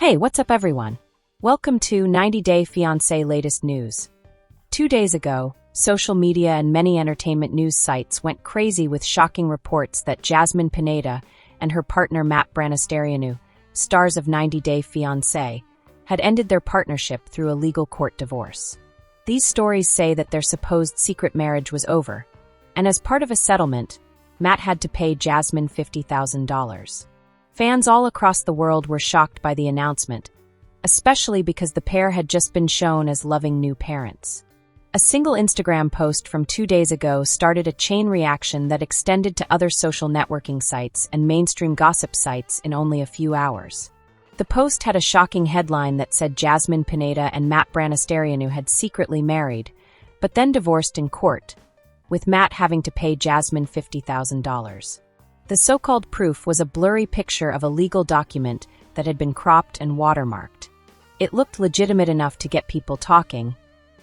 Hey, what's up everyone? Welcome to 90 Day Fiancé latest news. 2 days ago, social media and many entertainment news sites went crazy with shocking reports that Jasmine Pineda and her partner Matt Branasterianu, stars of 90 Day Fiancé, had ended their partnership through a legal court divorce. These stories say that their supposed secret marriage was over, and as part of a settlement, Matt had to pay Jasmine $50,000. Fans all across the world were shocked by the announcement, especially because the pair had just been shown as loving new parents. A single Instagram post from 2 days ago started a chain reaction that extended to other social networking sites and mainstream gossip sites in only a few hours. The post had a shocking headline that said Jasmine Pineda and Matt Branasterianu had secretly married, but then divorced in court, with Matt having to pay Jasmine $50,000. The so-called proof was a blurry picture of a legal document that had been cropped and watermarked. It looked legitimate enough to get people talking,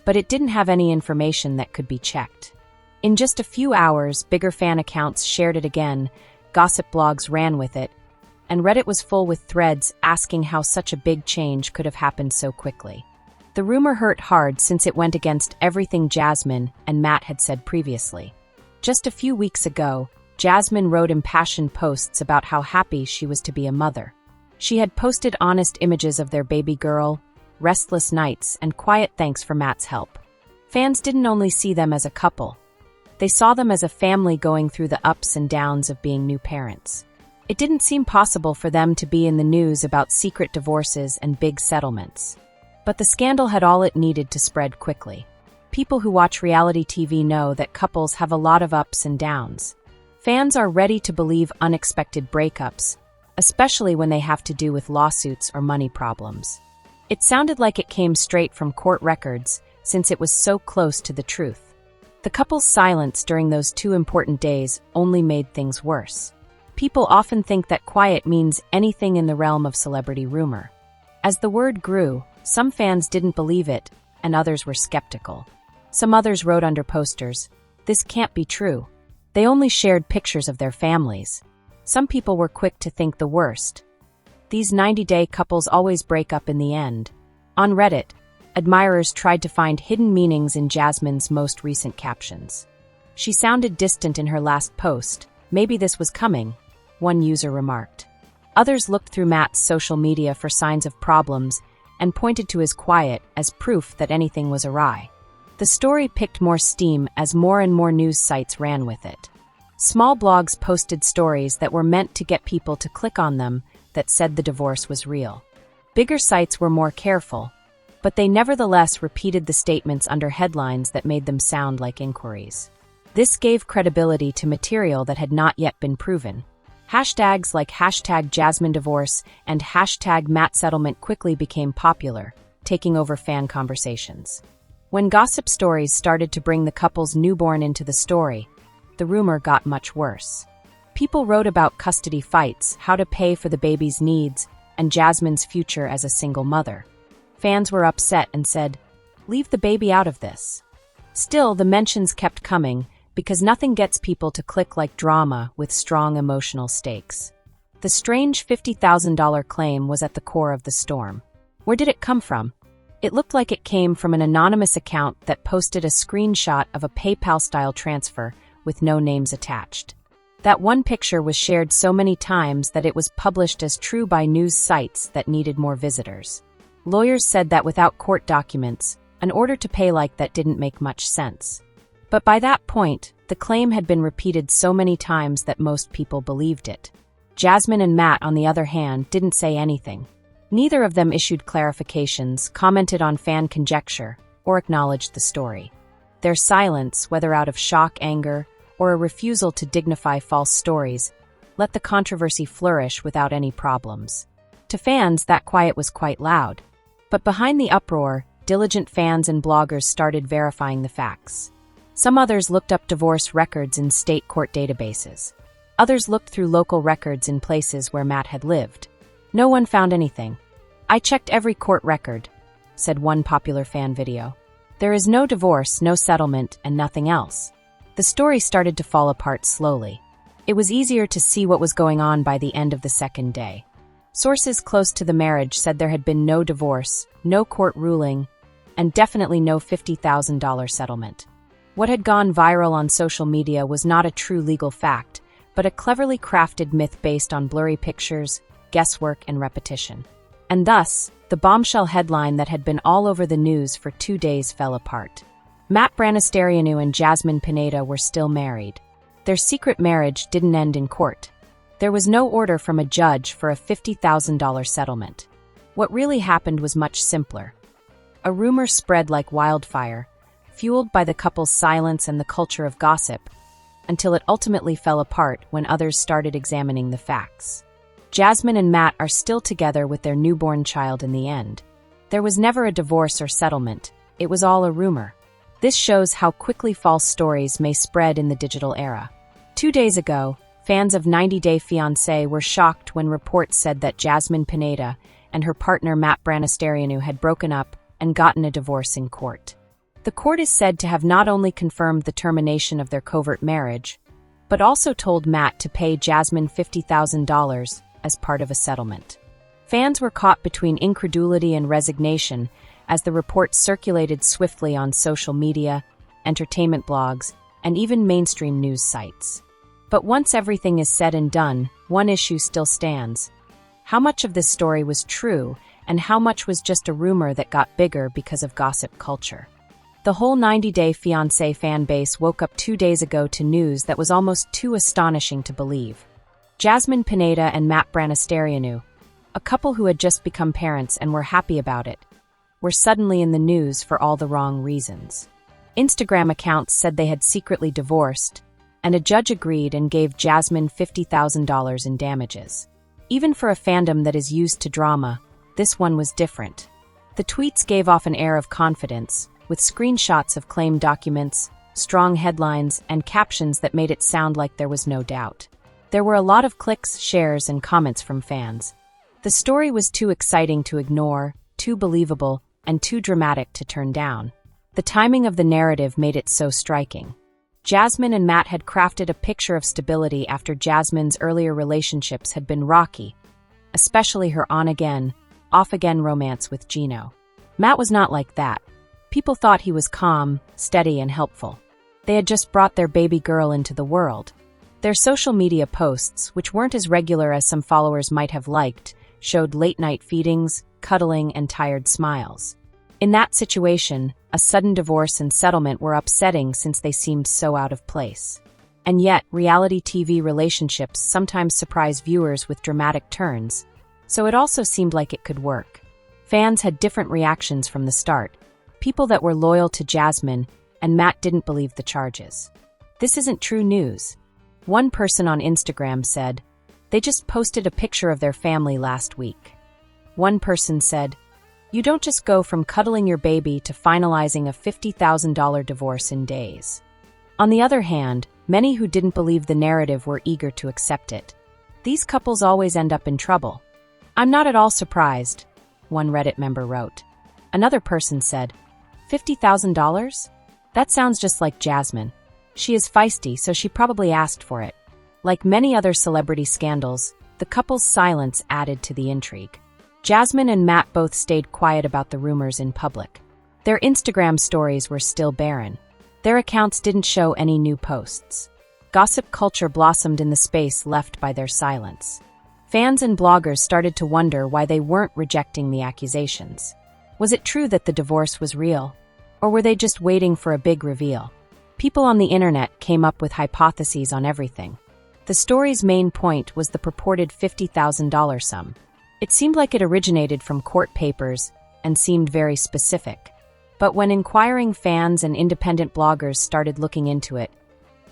but it didn't have any information that could be checked. In just a few hours, bigger fan accounts shared it again, gossip blogs ran with it, and Reddit was full with threads asking how such a big change could have happened so quickly. The rumor hurt hard since it went against everything Jasmine and Matt had said previously. Just a few weeks ago, Jasmine wrote impassioned posts about how happy she was to be a mother. She had posted honest images of their baby girl, restless nights, and quiet thanks for Matt's help. Fans didn't only see them as a couple. They saw them as a family going through the ups and downs of being new parents. It didn't seem possible for them to be in the news about secret divorces and big settlements. But the scandal had all it needed to spread quickly. People who watch reality TV know that couples have a lot of ups and downs. Fans are ready to believe unexpected breakups, especially when they have to do with lawsuits or money problems. It sounded like it came straight from court records, since it was so close to the truth. The couple's silence during those 2 important days only made things worse. People often think that quiet means anything in the realm of celebrity rumor. As the word grew, some fans didn't believe it, and others were skeptical. Some others wrote under posters, "This can't be true." They only shared pictures of their families. Some people were quick to think the worst. These 90-day couples always break up in the end. On Reddit, admirers tried to find hidden meanings in Jasmine's most recent captions. "She sounded distant in her last post. Maybe this was coming," one user remarked. Others looked through Matt's social media for signs of problems and pointed to his quiet as proof that anything was awry. The story picked more steam as more and more news sites ran with it. Small blogs posted stories that were meant to get people to click on them that said the divorce was real. Bigger sites were more careful, but they nevertheless repeated the statements under headlines that made them sound like inquiries. This gave credibility to material that had not yet been proven. Hashtags like #JasmineDivorce and #MattSettlement quickly became popular, taking over fan conversations. When gossip stories started to bring the couple's newborn into the story, the rumor got much worse. People wrote about custody fights, how to pay for the baby's needs, and Jasmine's future as a single mother. Fans were upset and said, "Leave the baby out of this." Still, the mentions kept coming because nothing gets people to click like drama with strong emotional stakes. The strange $50,000 claim was at the core of the storm. Where did it come from? It looked like it came from an anonymous account that posted a screenshot of a PayPal-style transfer with no names attached. That one picture was shared so many times that it was published as true by news sites that needed more visitors. Lawyers said that without court documents, an order to pay like that didn't make much sense. But by that point, the claim had been repeated so many times that most people believed it. Jasmine and Matt, on the other hand, didn't say anything. Neither of them issued clarifications, commented on fan conjecture, or acknowledged the story. Their silence, whether out of shock, anger, or a refusal to dignify false stories, let the controversy flourish without any problems. To fans, that quiet was quite loud. But behind the uproar, diligent fans and bloggers started verifying the facts. Some others looked up divorce records in state court databases. Others looked through local records in places where Matt had lived. No one found anything. "I checked every court record," said one popular fan video. "There is no divorce, no settlement, and nothing else." The story started to fall apart slowly. It was easier to see what was going on by the end of the second day. Sources close to the marriage said there had been no divorce, no court ruling, and definitely no $50,000 settlement. What had gone viral on social media was not a true legal fact, but a cleverly crafted myth based on blurry pictures, guesswork, and repetition. And thus, the bombshell headline that had been all over the news for 2 days fell apart. Matt Branasterianu and Jasmine Pineda were still married. Their secret marriage didn't end in court. There was no order from a judge for a $50,000 settlement. What really happened was much simpler. A rumor spread like wildfire, fueled by the couple's silence and the culture of gossip, until it ultimately fell apart when others started examining the facts. Jasmine and Matt are still together with their newborn child in the end. There was never a divorce or settlement. It was all a rumor. This shows how quickly false stories may spread in the digital era. 2 days ago, fans of 90 Day Fiancé were shocked when reports said that Jasmine Pineda and her partner Matt Branasterianu had broken up and gotten a divorce in court. The court is said to have not only confirmed the termination of their covert marriage, but also told Matt to pay Jasmine $50,000 as part of a settlement. Fans were caught between incredulity and resignation as the reports circulated swiftly on social media, entertainment blogs, and even mainstream news sites. But once everything is said and done, one issue still stands. How much of this story was true, and how much was just a rumor that got bigger because of gossip culture? The whole 90 Day Fiancé fan base woke up 2 days ago to news that was almost too astonishing to believe. Jasmine Pineda and Matt Branasterianu, a couple who had just become parents and were happy about it, were suddenly in the news for all the wrong reasons. Instagram accounts said they had secretly divorced, and a judge agreed and gave Jasmine $50,000 in damages. Even for a fandom that is used to drama, this one was different. The tweets gave off an air of confidence, with screenshots of claimed documents, strong headlines, and captions that made it sound like there was no doubt. There were a lot of clicks, shares, and comments from fans. The story was too exciting to ignore, too believable, and too dramatic to turn down. The timing of the narrative made it so striking. Jasmine and Matt had crafted a picture of stability after Jasmine's earlier relationships had been rocky, especially her on-again, off-again romance with Gino. Matt was not like that. People thought he was calm, steady, and helpful. They had just brought their baby girl into the world. Their social media posts, which weren't as regular as some followers might have liked, showed late-night feedings, cuddling, and tired smiles. In that situation, a sudden divorce and settlement were upsetting since they seemed so out of place. And yet, reality TV relationships sometimes surprise viewers with dramatic turns, so it also seemed like it could work. Fans had different reactions from the start. People that were loyal to Jasmine and Matt didn't believe the charges. This isn't true news. One person on Instagram said, "They just posted a picture of their family last week." One person said, "You don't just go from cuddling your baby to finalizing a $50,000 divorce in days." On the other hand, many who didn't believe the narrative were eager to accept it. These couples always end up in trouble. "I'm not at all surprised," one Reddit member wrote. Another person said, $50,000? That sounds just like Jasmine. She is feisty, so she probably asked for it. Like many other celebrity scandals, the couple's silence added to the intrigue. Jasmine and Matt both stayed quiet about the rumors in public. Their Instagram stories were still barren. Their accounts didn't show any new posts. Gossip culture blossomed in the space left by their silence. Fans and bloggers started to wonder why they weren't rejecting the accusations. Was it true that the divorce was real? Or were they just waiting for a big reveal? People on the internet came up with hypotheses on everything. The story's main point was the purported $50,000 sum. It seemed like it originated from court papers and seemed very specific. But when inquiring fans and independent bloggers started looking into it,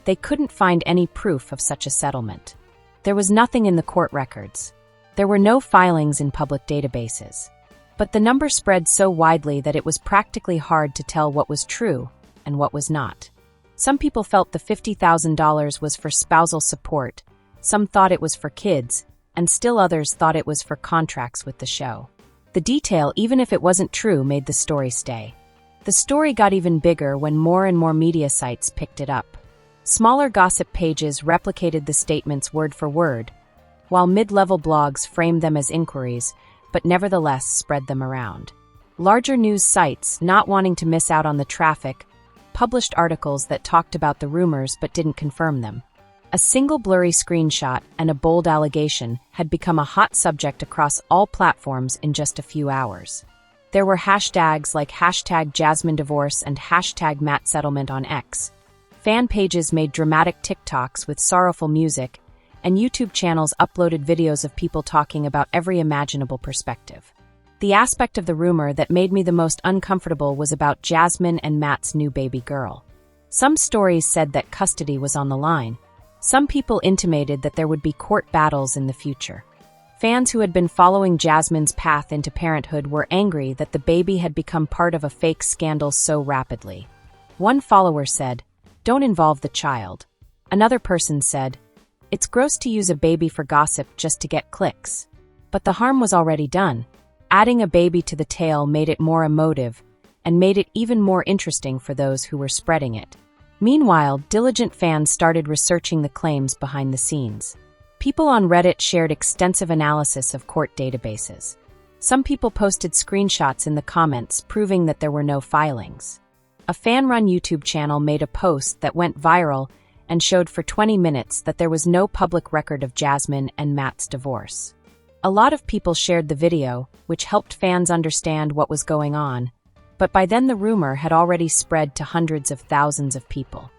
they couldn't find any proof of such a settlement. There was nothing in the court records. There were no filings in public databases. But the number spread so widely that it was practically hard to tell what was true and what was not. Some people felt the $50,000 was for spousal support, some thought it was for kids, and still others thought it was for contracts with the show. The detail, even if it wasn't true, made the story stay. The story got even bigger when more and more media sites picked it up. Smaller gossip pages replicated the statements word for word, while mid-level blogs framed them as inquiries, but nevertheless spread them around. Larger news sites, not wanting to miss out on the traffic, published articles that talked about the rumors but didn't confirm them. A single blurry screenshot and a bold allegation had become a hot subject across all platforms in just a few hours. There were hashtags like #JasmineDivorce and #MattSettlement on X. Fan pages made dramatic TikToks with sorrowful music, and YouTube channels uploaded videos of people talking about every imaginable perspective. The aspect of the rumor that made me the most uncomfortable was about Jasmine and Matt's new baby girl. Some stories said that custody was on the line. Some people intimated that there would be court battles in the future. Fans who had been following Jasmine's path into parenthood were angry that the baby had become part of a fake scandal so rapidly. One follower said, "Don't involve the child." Another person said, "It's gross to use a baby for gossip just to get clicks." But the harm was already done. Adding a baby to the tale made it more emotive and made it even more interesting for those who were spreading it. Meanwhile, diligent fans started researching the claims behind the scenes. People on Reddit shared extensive analysis of court databases. Some people posted screenshots in the comments proving that there were no filings. A fan-run YouTube channel made a post that went viral and showed for 20 minutes that there was no public record of Jasmine and Matt's divorce. A lot of people shared the video, which helped fans understand what was going on, but by then the rumor had already spread to hundreds of thousands of people.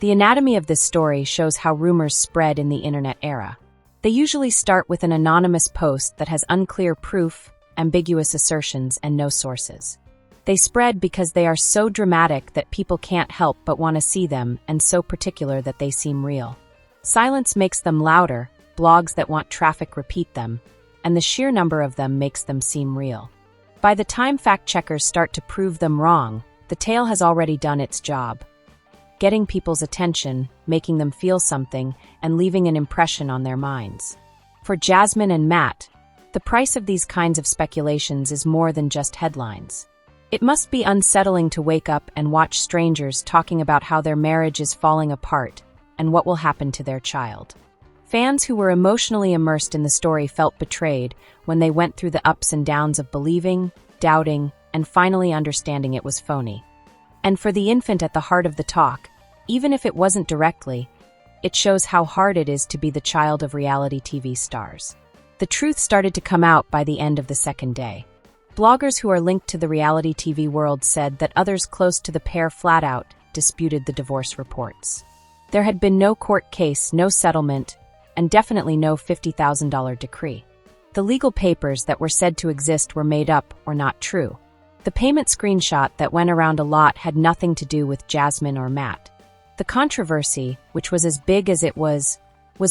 The anatomy of this story shows how rumors spread in the internet era. They usually start with an anonymous post that has unclear proof, ambiguous assertions, and no sources. They spread because they are so dramatic that people can't help but want to see them, and so particular that they seem real. Silence makes them louder, blogs that want traffic repeat them, and the sheer number of them makes them seem real. By the time fact-checkers start to prove them wrong, the tale has already done its job, getting people's attention, making them feel something, and leaving an impression on their minds. For Jasmine and Matt, the price of these kinds of speculations is more than just headlines. It must be unsettling to wake up and watch strangers talking about how their marriage is falling apart and what will happen to their child. Fans who were emotionally immersed in the story felt betrayed when they went through the ups and downs of believing, doubting, and finally understanding it was phony. And for the infant at the heart of the talk, even if it wasn't directly, it shows how hard it is to be the child of reality TV stars. The truth started to come out by the end of the second day. Bloggers who are linked to the reality TV world said that others close to the pair flat out disputed the divorce reports. There had been no court case, no settlement, and definitely no $50,000 decree. The legal papers that were said to exist were made up or not true. The payment screenshot that went around a lot had nothing to do with Jasmine or Matt. The controversy, which was as big as it was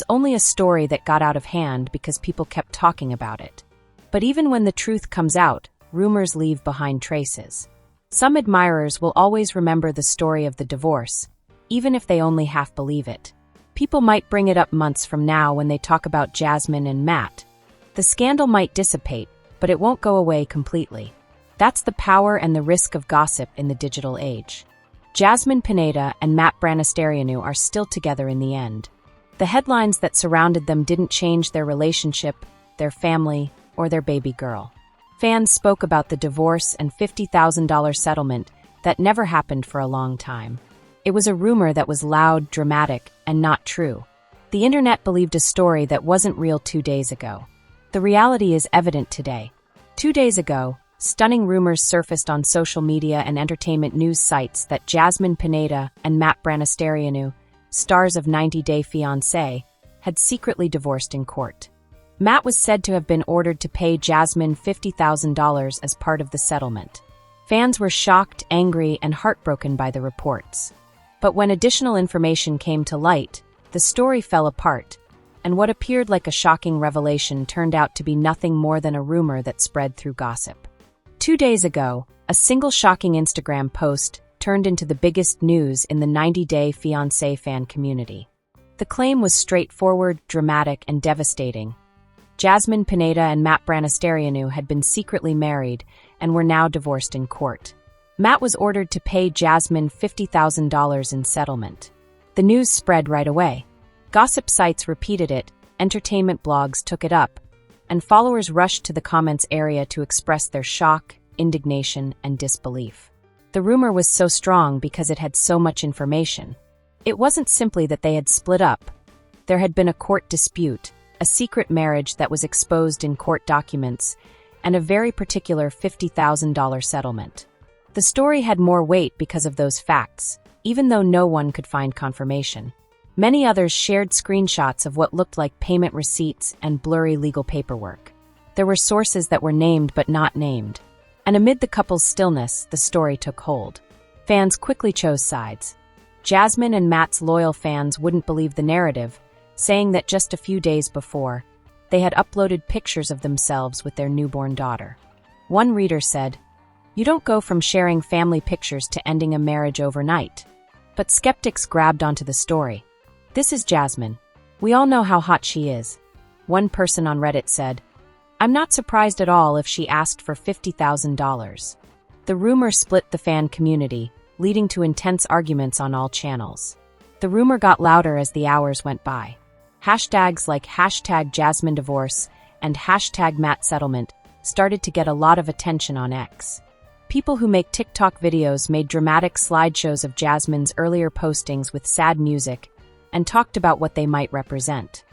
only a story that got out of hand because people kept talking about it. But even when the truth comes out, rumors leave behind traces. Some admirers will always remember the story of the divorce, even if they only half believe it. People might bring it up months from now when they talk about Jasmine and Matt. The scandal might dissipate, but it won't go away completely. That's the power and the risk of gossip in the digital age. Jasmine Pineda and Matt Branasterianu are still together in the end. The headlines that surrounded them didn't change their relationship, their family, or their baby girl. Fans spoke about the divorce and $50,000 settlement that never happened for a long time. It was a rumor that was loud, dramatic, and not true. The internet believed a story that wasn't real 2 days ago. The reality is evident today. 2 days ago, stunning rumors surfaced on social media and entertainment news sites that Jasmine Pineda and Matt Branasterianu, stars of 90 Day Fiancé, had secretly divorced in court. Matt was said to have been ordered to pay Jasmine $50,000 as part of the settlement. Fans were shocked, angry, and heartbroken by the reports. But when additional information came to light, the story fell apart, and what appeared like a shocking revelation turned out to be nothing more than a rumor that spread through gossip. 2 days ago, a single shocking Instagram post turned into the biggest news in the 90 Day Fiancé fan community. The claim was straightforward, dramatic, and devastating. Jasmine Pineda and Matt Branasterianu had been secretly married and were now divorced in court. Matt was ordered to pay Jasmine $50,000 in settlement. The news spread right away. Gossip sites repeated it, entertainment blogs took it up, and followers rushed to the comments area to express their shock, indignation, and disbelief. The rumor was so strong because it had so much information. It wasn't simply that they had split up. There had been a court dispute, a secret marriage that was exposed in court documents, and a very particular $50,000 settlement. The story had more weight because of those facts, even though no one could find confirmation. Many others shared screenshots of what looked like payment receipts and blurry legal paperwork. There were sources that were named but not named. And amid the couple's stillness, the story took hold. Fans quickly chose sides. Jasmine and Matt's loyal fans wouldn't believe the narrative, saying that just a few days before, they had uploaded pictures of themselves with their newborn daughter. One reader said, "You don't go from sharing family pictures to ending a marriage overnight." But skeptics grabbed onto the story. "This is Jasmine. We all know how hot she is." One person on Reddit said, "I'm not surprised at all if she asked for $50,000. The rumor split the fan community, leading to intense arguments on all channels. The rumor got louder as the hours went by. Hashtags like #JasmineDivorce and #MattSettlement started to get a lot of attention on X. People who make TikTok videos made dramatic slideshows of Jasmine's earlier postings with sad music and talked about what they might represent.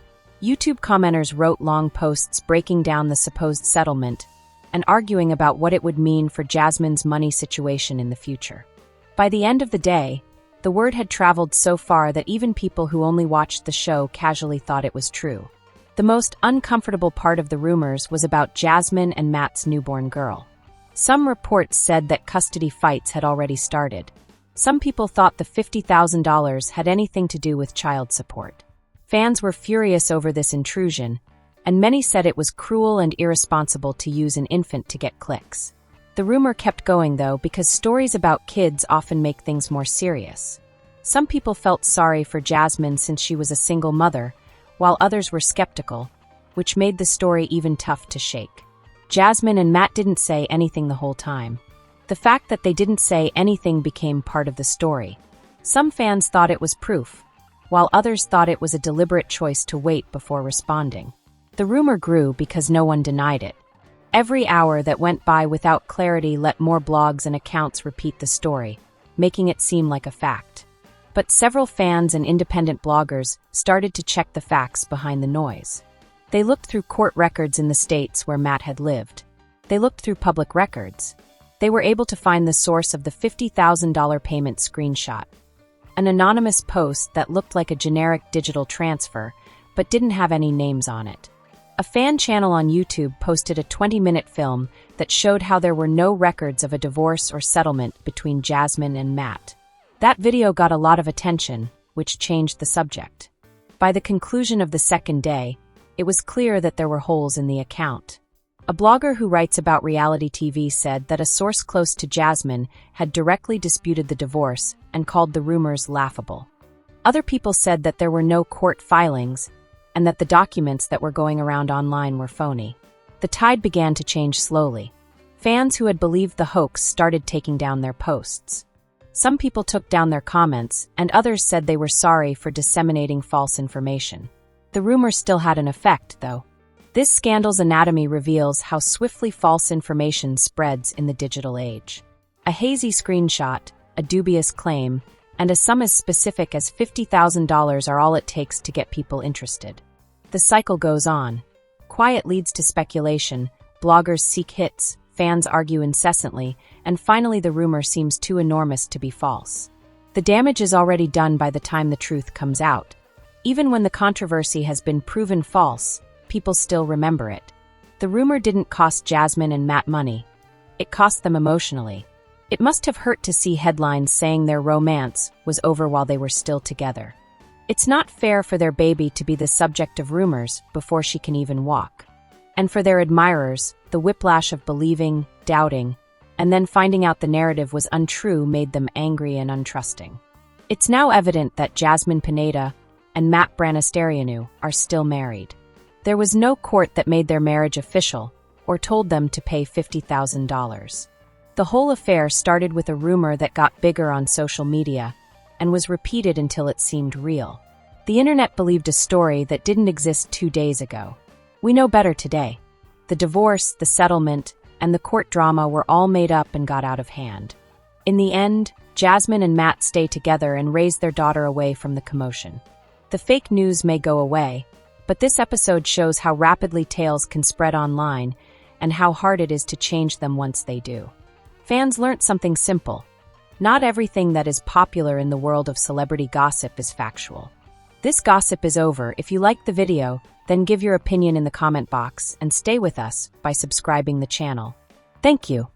YouTube commenters wrote long posts breaking down the supposed settlement and arguing about what it would mean for Jasmine's money situation in the future. By the end of the day, the word had traveled so far that even people who only watched the show casually thought it was true. The most uncomfortable part of the rumors was about Jasmine and Matt's newborn girl. Some reports said that custody fights had already started. Some people thought the $50,000 had anything to do with child support. Fans were furious over this intrusion, and many said it was cruel and irresponsible to use an infant to get clicks. The rumor kept going, though, because stories about kids often make things more serious. Some people felt sorry for Jasmine since she was a single mother, while others were skeptical, which made the story even tough to shake. Jasmine and Matt didn't say anything the whole time. The fact that they didn't say anything became part of the story. Some fans thought it was proof, while others thought it was a deliberate choice to wait before responding. The rumor grew because no one denied it. Every hour that went by without clarity let more blogs and accounts repeat the story, making it seem like a fact. But several fans and independent bloggers started to check the facts behind the noise. They looked through court records in the states where Matt had lived. They looked through public records. They were able to find the source of the $50,000 payment screenshot. An anonymous post that looked like a generic digital transfer, but didn't have any names on it. A fan channel on YouTube posted a 20-minute film that showed how there were no records of a divorce or settlement between Jasmine and Matt. That video got a lot of attention, which changed the subject. By the conclusion of the second day, it was clear that there were holes in the account. A blogger who writes about reality TV said that a source close to Jasmine had directly disputed the divorce and called the rumors laughable. Other people said that there were no court filings and that the documents that were going around online were phony. The tide began to change slowly. Fans who had believed the hoax started taking down their posts. Some people took down their comments, and others said they were sorry for disseminating false information. The rumor still had an effect, though. This scandal's anatomy reveals how swiftly false information spreads in the digital age. A hazy screenshot, a dubious claim, and a sum as specific as $50,000 are all it takes to get people interested. The cycle goes on. Quiet leads to speculation, bloggers seek hits, fans argue incessantly, and finally the rumor seems too enormous to be false. The damage is already done by the time the truth comes out. Even when the controversy has been proven false, people still remember it. The rumor didn't cost Jasmine and Matt money. It cost them emotionally. It must have hurt to see headlines saying their romance was over while they were still together. It's not fair for their baby to be the subject of rumors before she can even walk. And for their admirers, the whiplash of believing, doubting, and then finding out the narrative was untrue made them angry and untrusting. It's now evident that Jasmine Pineda and Matt Branasterianu are still married. There was no court that made their marriage official or told them to pay $50,000. The whole affair started with a rumor that got bigger on social media and was repeated until it seemed real. The internet believed a story that didn't exist 2 days ago. We know better today. The divorce, the settlement, and the court drama were all made up and got out of hand. In the end, Jasmine and Matt stay together and raise their daughter away from the commotion. The fake news may go away, but this episode shows how rapidly tales can spread online and how hard it is to change them once they do. Fans learnt something simple. Not everything that is popular in the world of celebrity gossip is factual. This gossip is over. If you liked the video, then give your opinion in the comment box and stay with us by subscribing the channel. Thank you.